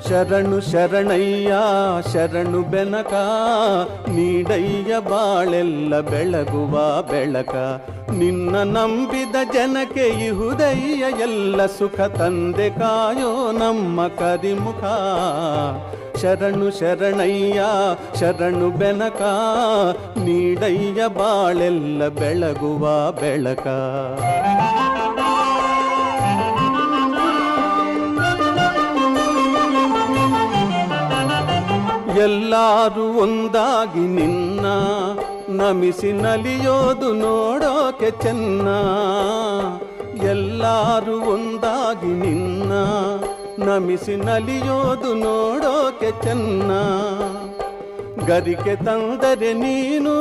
ಶರಣು ಶರಣಯ್ಯ ಶರಣು ಬೆನಕ, ನೀಡಯ್ಯ ಬಾಳೆಲ್ಲ ಬೆಳಗುವ ಬೆಳಕ. ನಿನ್ನ ನಂಬಿದ ಜನಕ್ಕೆ ಇಹುದಯ್ಯ ಎಲ್ಲ ಸುಖ ತಂದೆ ಕಾಯೋ ನಮ್ಮ ಕರಿಮುಖ. ಶರಣು ಶರಣಯ್ಯ ಶರಣು ಬೆನಕ, ನೀಡಯ್ಯ ಬಾಳೆಲ್ಲ ಬೆಳಗುವ ಬೆಳಕ. ಎಲ್ಲರೂ ಒಂದಾಗಿ ನಿನ್ನ ನಮಿಸಿ ನಲಿಯೋದು ನೋಡೋಕೆ ಚೆನ್ನ. ಎಲ್ಲರೂ ಒಂದಾಗಿ ನಿನ್ನ ನಮಿಸಿ ನಲಿಯೋದು ನೋಡೋಕೆ ಚೆನ್ನ. ಗರಿಕೆ ತಂದರೆ ನೀನು